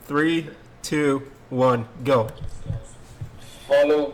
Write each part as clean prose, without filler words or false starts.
Three, two, one, go. Follow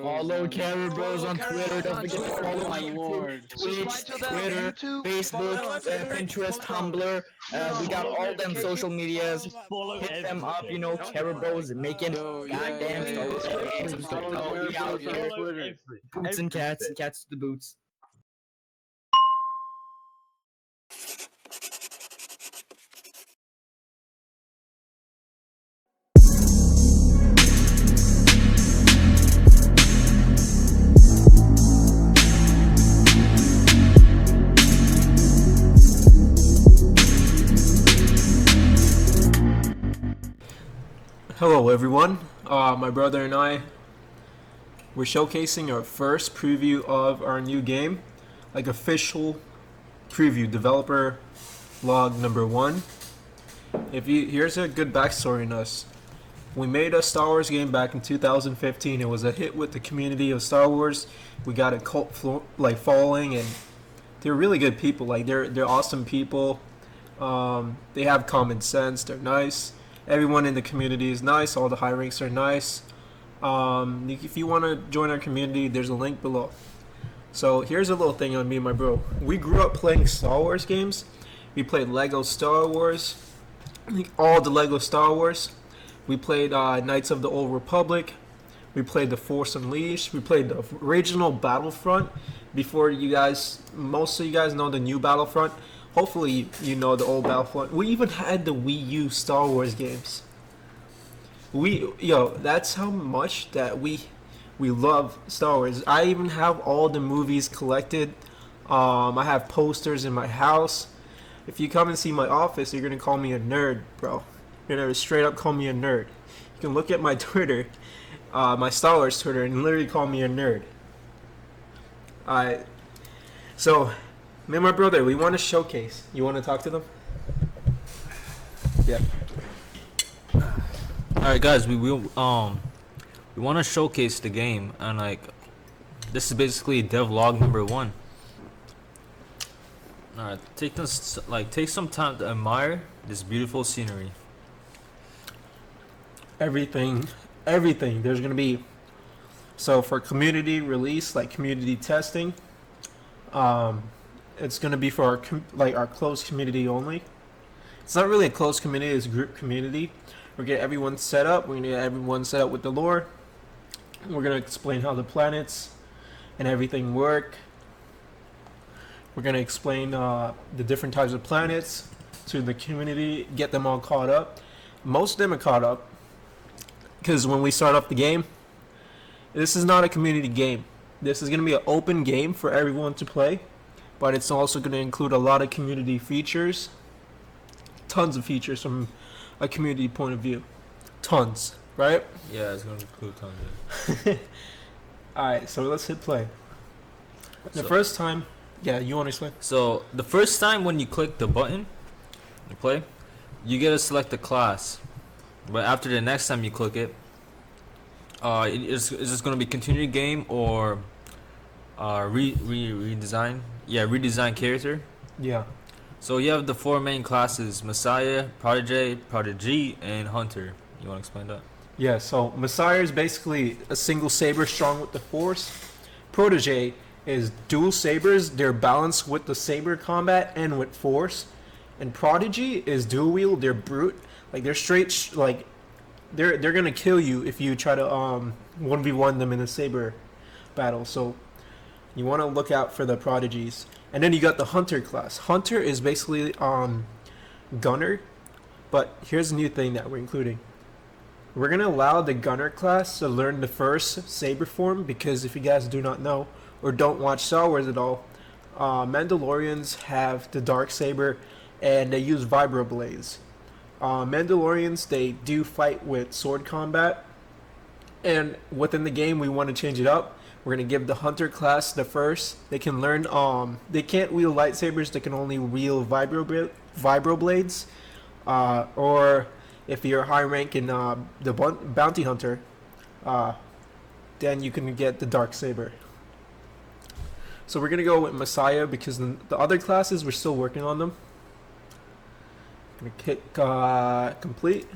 Follow Caribous Caribos on Twitter. Don't forget to follow my on YouTube, lord. Twitch, Twitter, Facebook, Pinterest, Tumblr. We got all them social medias. Hit them up, Caribos making Yo, goddamn Star Wars games. Follow We out Caribous on here. Twitter. Boots and cats to the boots. Hello, everyone. My brother and I, we're showcasing our first preview of our new game, like official preview, developer log number 1. Here's a good backstory on us. We made a Star Wars game back in 2015. It was a hit with the community of Star Wars. We got a cult following, and they're really good people. Like they're awesome people. They have common sense. They're nice. Everyone in the community is nice. All the high ranks are nice. If you want to join our community, there's a link below. So here's a little thing on me and my bro. We grew up playing Star Wars games. We played Lego Star Wars, all the Lego Star Wars. We played Knights of the Old Republic. We played The Force Unleashed. We played the original Battlefront. Before most of you guys know the new Battlefront. Hopefully you know the old Battlefront. We even had the Wii U Star Wars games. That's how much that we love Star Wars. I even have all the movies collected. I have posters in my house. If you come and see my office, you're gonna call me a nerd, bro. You're gonna straight up call me a nerd. You can look at my Twitter, my Star Wars Twitter, and literally call me a nerd. So me and my brother, we want to showcase. You want to talk to them? Yeah. All right, guys, we want to showcase the game, and this is basically devlog number 1. All right, take some time to admire this beautiful scenery. Everything. There's gonna be, so for community release, like community testing, it's gonna be for our close community only. It's not really a close community; it's a group community. We're gonna get everyone set up. We're gonna get everyone set up with the lore. We're gonna explain how the planets and everything work. We're gonna explain the different types of planets to the community. Get them all caught up. Most of them are caught up because when we start up the game, this is not a community game. This is gonna be an open game for everyone to play, but it's also gonna include a lot of community features. Tons of features from a community point of view. Tons, right? Yeah, it's gonna include tons. Alright, so let's hit play. The first time, yeah, you want to explain? So the first time when you click the button to play, you get to select the class. But after the next time you click it, is this gonna be continue game or redesign? Yeah, redesign character. Yeah. So you have the 4 main classes: Messiah, Prodigy, and Hunter. You want to explain that? Yeah, so Messiah is basically a single saber strong with the Force. Protege is dual sabers. They're balanced with the saber combat and with Force. And Prodigy is dual wield. They're brute. Like they're straight. They're gonna kill you if you try to 1v1 them in a saber battle. So you want to look out for the Prodigies. And then you got the Hunter class. Hunter is basically gunner, but here's a new thing that we're including. We're gonna allow the gunner class to learn the first saber form, because if you guys do not know or don't watch Star Wars at all, Mandalorians have the dark saber and they use vibroblades. Mandalorians, they do fight with sword combat, and within the game we want to change it up. We're gonna give the Hunter class the first. They can learn. They can't wield lightsabers. They can only wield vibroblades. Or if you're high rank in the bounty hunter, then you can get the dark saber. So we're gonna go with Messiah because the other classes we're still working on them. Gonna click complete.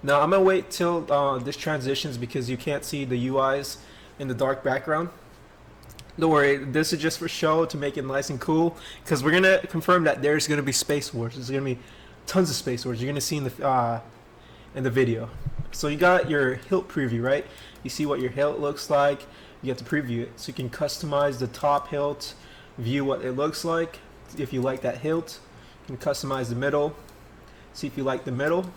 Now I'm gonna wait till this transitions because you can't see the UIs in the dark background. Don't worry, this is just for show to make it nice and cool. Because we're gonna confirm that there's gonna be space wars. There's gonna be tons of space wars. You're gonna see in the video. So you got your HILT preview, right? You see what your HILT looks like. You have to preview it, so you can customize the top HILT, view what it looks like. If you like that HILT, you can customize the middle. See if you like the middle,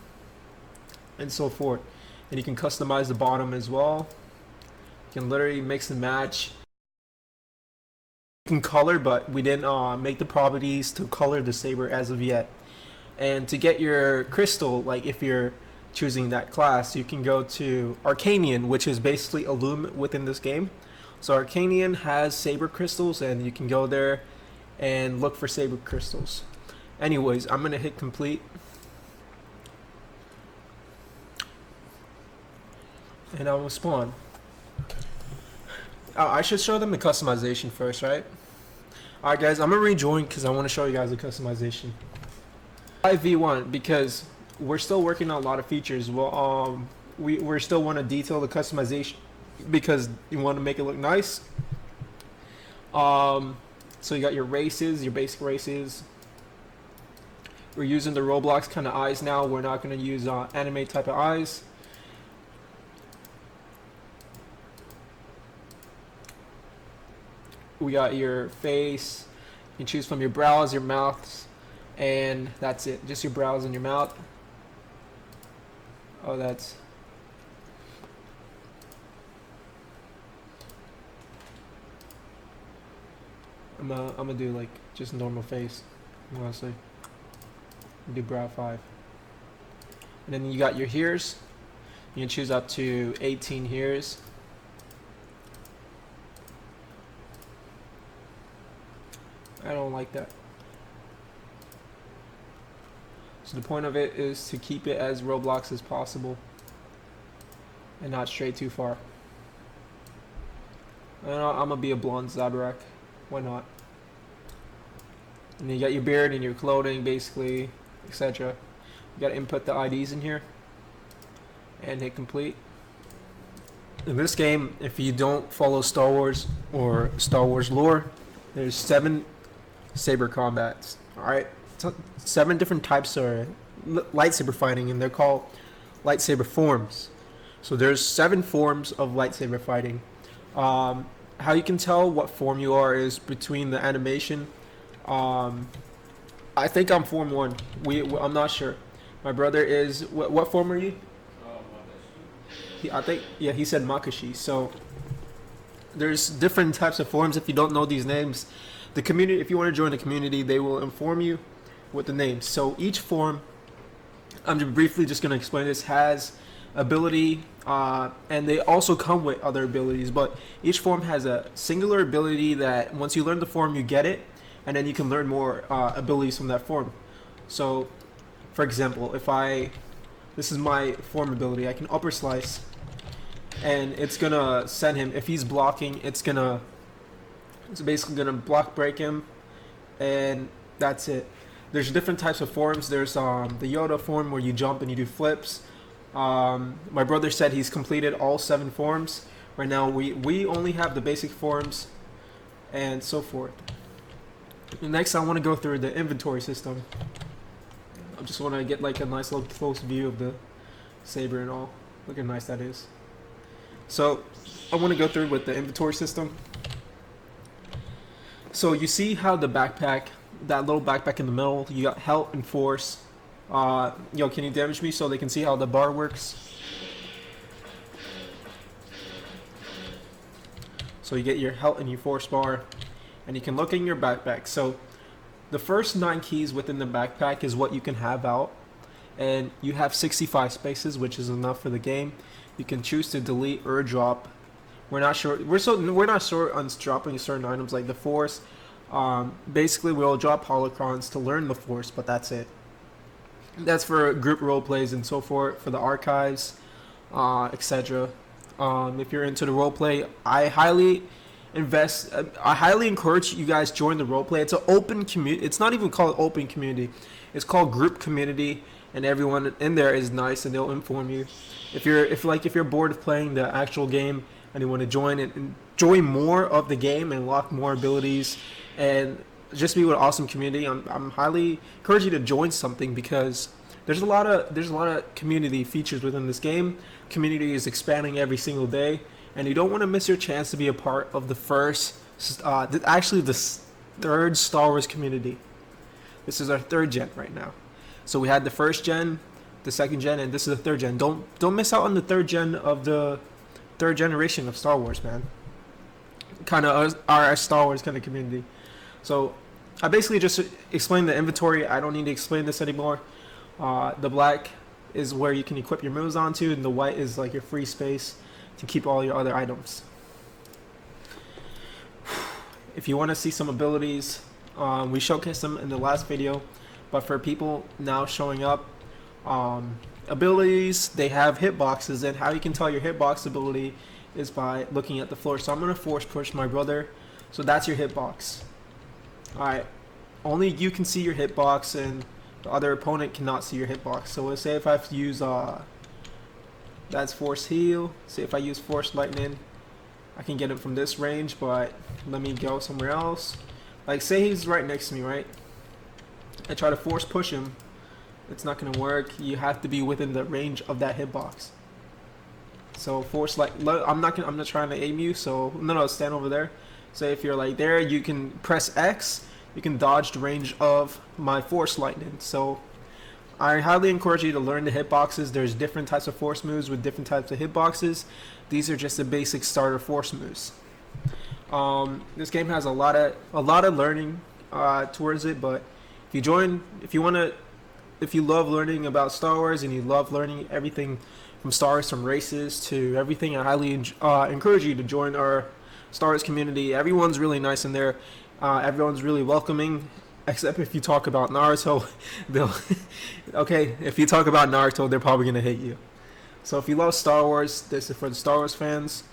and so forth. And you can customize the bottom as well. You can literally mix and match. You can color, but we didn't make the properties to color the saber as of yet. And to get your crystal, like if you're choosing that class, you can go to Arcanian, which is basically a loom within this game. So Arcanian has saber crystals, and you can go there and look for saber crystals. Anyways, I'm gonna hit complete. And I will spawn. I should show them the customization first, right? Alright guys, I'm gonna rejoin because I want to show you guys the customization. 5v1 because we're still working on a lot of features. Well, we still want to detail the customization because you want to make it look nice. So you got your races, your basic races. We're using the Roblox kind of eyes now. We're not going to use anime type of eyes. We got your face. You can choose from your brows, your mouths, and that's it. Just your brows and your mouth. Oh, that's... I'm gonna do like just normal face, honestly. Do brow 5. And then you got your hairs. You can choose up to 18 hairs. I don't like that. So the point of it is to keep it as Roblox as possible and not stray too far. I'm gonna be a blonde Zabrak. Why not? And then you got your beard and your clothing, basically, etc. You gotta input the IDs in here and hit complete. In this game, if you don't follow Star Wars or Star Wars lore, there's 7 saber combats. Alright? 7 different types of lightsaber fighting, and they're called lightsaber forms. So there's 7 forms of lightsaber fighting. How you can tell what form you are is between the animation. I think I'm form 1. I'm not sure. My brother is... What form are you? I think... Yeah, he said Makashi. So there's different types of forms. If you don't know these names, the community... If you want to join the community, they will inform you with the names. So each form... I'm briefly just going to explain this. Has ability... and they also come with other abilities, but each form has a singular ability that once you learn the form you get it, and then you can learn more abilities from that form. So for example, if this is my form ability, I can upper slice, and it's gonna send him, if he's blocking, it's basically gonna block break him, and that's it. There's different types of forms. There's the Yoda form where you jump and you do flips. My brother said he's completed all 7 forms. Right now we only have the basic forms and so forth. Next I want to go through the inventory system. I just want to get like a nice little close view of the saber and all. Look how nice that is. So I want to go through with the inventory system. So you see how the backpack, that little backpack in the middle, you got health and force. Yo, can you damage me so they can see how the bar works? So you get your health and your force bar, and you can look in your backpack. So the first 9 keys within the backpack is what you can have out, and you have 65 spaces, which is enough for the game. You can choose to delete or drop. We're not sure. We're not sure on dropping certain items like the force. Basically, we'll drop holocrons to learn the force, but that's it. That's for group role plays and so forth, for the archives, etc. If you're into the role play, I highly encourage you guys join the role play. It's an open community. It's not even called open community. It's called group community, and everyone in there is nice, and they'll inform you. If you're bored of playing the actual game and you want to join and enjoy more of the game and unlock more abilities and just be with an awesome community, I'm highly encourage you to join something, because there's a lot of community features within this game. Community is expanding every single day, and you don't want to miss your chance to be a part of the third Star Wars community. This is our third gen right now. So we had the first gen, the second gen, and this is the third gen. Don't miss out on the third gen of the third generation of Star Wars, man. Kind of our Star Wars kind of community. So I basically just explained the inventory. I don't need to explain this anymore. The black is where you can equip your moves onto, and the white is like your free space to keep all your other items. If you want to see some abilities, we showcased them in the last video, but for people now showing up, abilities, they have hitboxes, and how you can tell your hitbox ability is by looking at the floor. So I'm going to force push my brother, so that's your hitbox. Alright, only you can see your hitbox, and the other opponent cannot see your hitbox. So let's say if I use that's force heal. Say if I use force lightning, I can get him from this range, but let me go somewhere else. Like say he's right next to me, right? I try to force push him. It's not gonna work. You have to be within the range of that hitbox. So force I'm not trying to aim you. So no, stand over there. Say if you're like there, you can press X. You can dodge the range of my force lightning. So I highly encourage you to learn the hitboxes. There's different types of force moves with different types of hitboxes. These are just the basic starter force moves. This game has a lot of learning towards it, but if you love learning about Star Wars and you love learning everything from Star Wars, from races to everything, I highly encourage you to join our Star Wars community. Everyone's really nice in there. Everyone's really welcoming, except if you talk about Naruto. If you talk about Naruto, they're probably gonna hate you. So if you love Star Wars, this is for the Star Wars fans.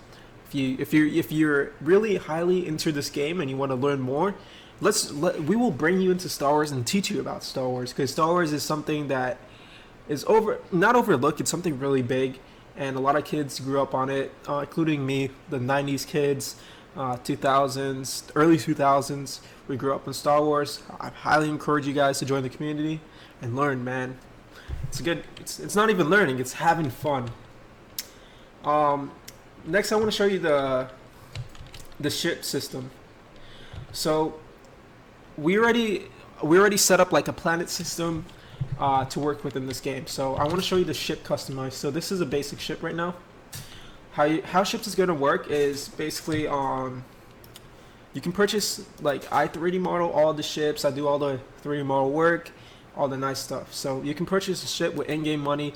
If you're really highly into this game and you want to learn more, we will bring you into Star Wars and teach you about Star Wars, because Star Wars is something that is not overlooked. It's something really big, and a lot of kids grew up on it, including me, the 90s kids. 2000s, early 2000s, we grew up in Star Wars. I highly encourage you guys to join the community and learn, man. It's not even learning, it's having fun. Next I want to show you the ship system. So we already set up like a planet system to work with in this game. So I want to show you the ship customized. So this is a basic ship right now. How ships is going to work is basically you can purchase, like, I 3D model all the ships. I do all the 3D model work, all the nice stuff. So you can purchase a ship with in-game money.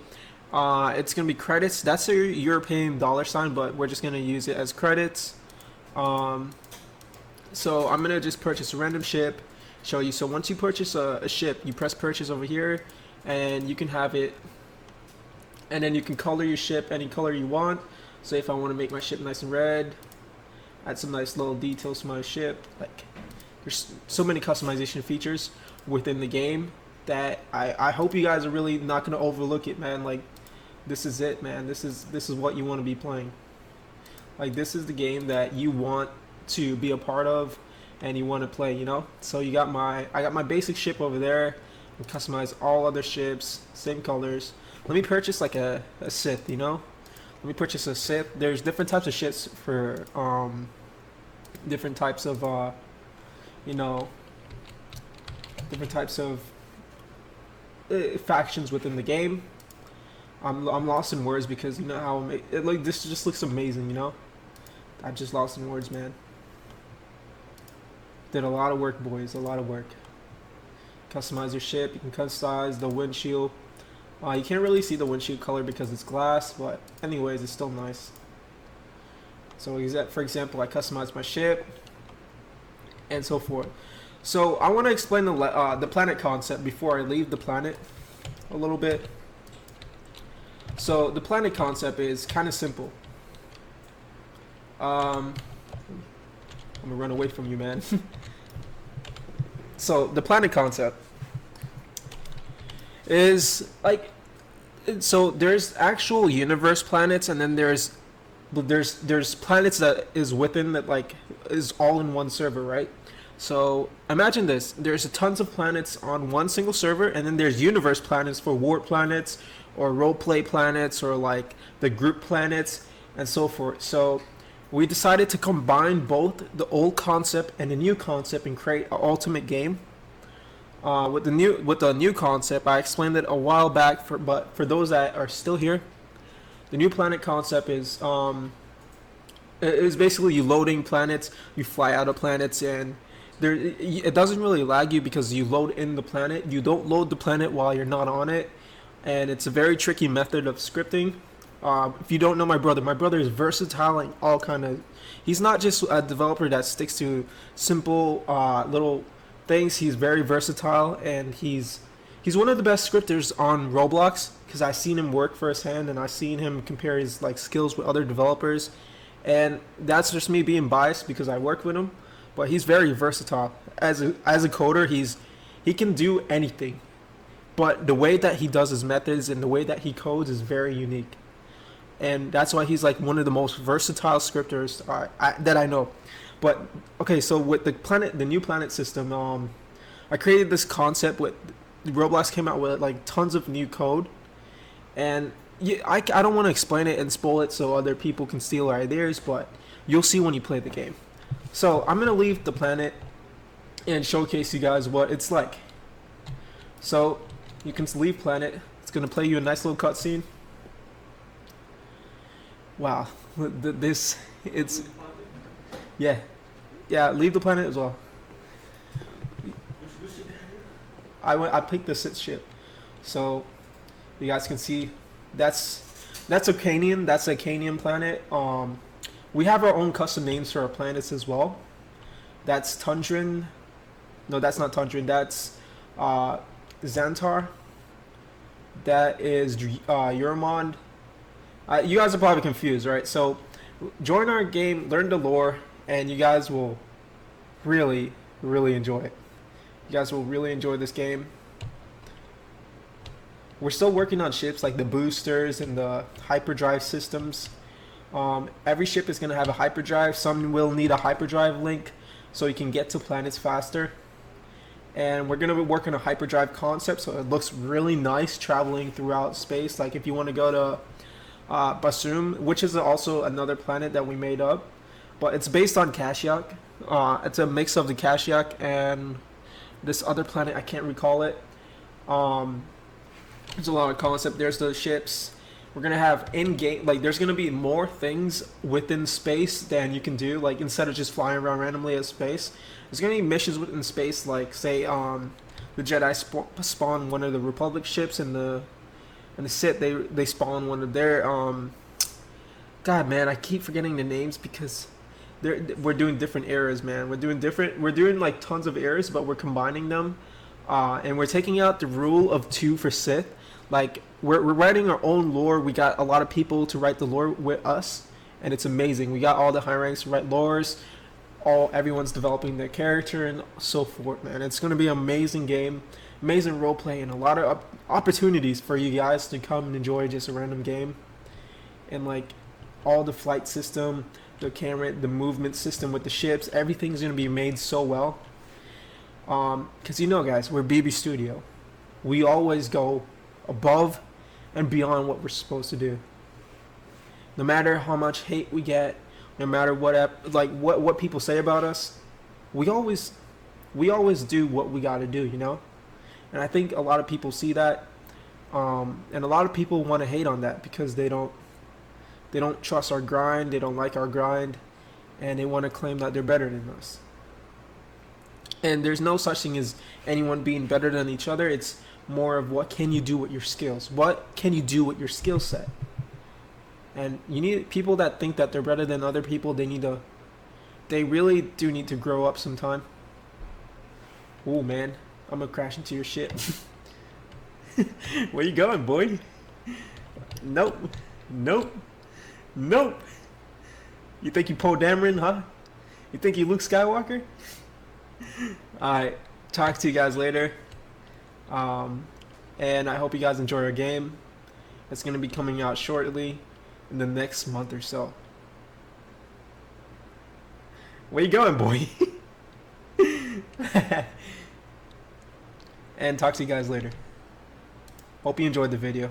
It's going to be credits. That's a European dollar sign, but we're just going to use it as credits. So I'm going to just purchase a random ship, show you. So once you purchase a ship, you press purchase over here, and you can have it, and then you can color your ship any color you want. So if I want to make my ship nice and red, add some nice little details to my ship. Like, there's so many customization features within the game that I hope you guys are really not gonna overlook it, man. Like, this is it, man. This is what you want to be playing. Like, this is the game that you want to be a part of and you want to play, you know. So I got my basic ship over there. And customize all other ships, same colors. Let me purchase like a Sith, you know. Let me purchase a Sith. There's different types of ships for different types of different types of factions within the game. I'm lost in words because you know how this just looks amazing, you know. I just lost in words, man. Did a lot of work, boys. A lot of work. Customize your ship. You can customize the windshield. You can't really see the windshield color because it's glass, but anyways, it's still nice. So for example, I customize my ship and so forth. So I want to explain the planet concept before I leave the planet a little bit. So the planet concept is kind of simple. I'm gonna run away from you, man. So the planet concept. is like, so there's actual universe planets, and then there's planets that is within that, like, is all in one server, right? So imagine this: there's tons of planets on one single server, and then there's universe planets for warp planets, or roleplay planets, or like the group planets, and so forth. So we decided to combine both the old concept and the new concept and create an ultimate game. With the new concept, I explained it a while back. But for those that are still here, the new planet concept is basically you loading planets, you fly out of planets, and it doesn't really lag you because you load in the planet. You don't load the planet while you're not on it, and it's a very tricky method of scripting. If you don't know my brother is versatile in all kind of. He's not just a developer that sticks to simple little things. He's very versatile, and he's one of the best scripters on Roblox, because I've seen him work firsthand, and I've seen him compare his like skills with other developers, and that's just me being biased because I work with him. But he's very versatile as a coder. He can do anything, but the way that he does his methods and the way that he codes is very unique, and that's why he's like one of the most versatile scripters that I know. But okay, so with the new planet system, I created this concept with Roblox came out with like tons of new code, and I don't want to explain it and spoil it so other people can steal our ideas, but you'll see when you play the game. So I'm gonna leave the planet and showcase you guys what it's like. So you can leave planet. It's gonna play you a nice little cutscene. Wow, it's yeah. Yeah, leave the planet as well. I picked the sit ship, so you guys can see that's Ocanian. That's a Ocanian planet. We have our own custom names for our planets as well. That's Tundran. No, that's not Tundran. That's Xantar. That is Euromond. You guys are probably confused, right? So join our game, learn the lore, and you guys will really, really enjoy it. You guys will really enjoy this game. We're still working on ships like the boosters and the hyperdrive systems. Every ship is going to have a hyperdrive. Some will need a hyperdrive link so you can get to planets faster. And we're going to be working on a hyperdrive concept, so it looks really nice traveling throughout space. Like if you want to go to Basum, which is also another planet that we made up, but it's based on Kashyyyk. It's a mix of the Kashyyyk and this other planet, I can't recall it. There's a lot of concept. There's the ships. We're gonna have in-game, like there's gonna be more things within space than you can do. Like instead of just flying around randomly at space, there's gonna be missions within space. Like say, the Jedi spawn one of the Republic ships, and the Sith they spawn one of their God, man, I keep forgetting the names because we're doing different eras, man. We're doing like tons of eras, but we're combining them, and we're taking out the rule of 2 for Sith. Like we're writing our own lore. We got a lot of people to write the lore with us, and it's amazing. We got all the high ranks to write lores. Everyone's developing their character and so forth, man. It's gonna be an amazing game, amazing roleplay, and a lot of opportunities for you guys to come and enjoy just a random game. And like all the flight system, the camera, the movement system with the ships, everything's gonna be made so well. Cause you know, guys, we're BB Studio. We always go above and beyond what we're supposed to do. No matter how much hate we get, no matter what people say about us, we always do what we got to do, you know. And I think a lot of people see that, and a lot of people want to hate on that because they don't trust our grind, they don't like our grind, and they want to claim that they're better than us. And there's no such thing as anyone being better than each other. It's more of what can you do with your skills? What can you do with your skill set? And you need people that think that they're better than other people. They really do need to grow up sometime. Oh man, I'm gonna crash into your shit. Where you going, boy? Nope. You think you Poe Dameron, huh? You think you Luke Skywalker? Alright, talk to you guys later. and I hope you guys enjoy our game. It's going to be coming out shortly in the next month or so. Where you going, boy? And talk to you guys later. Hope you enjoyed the video.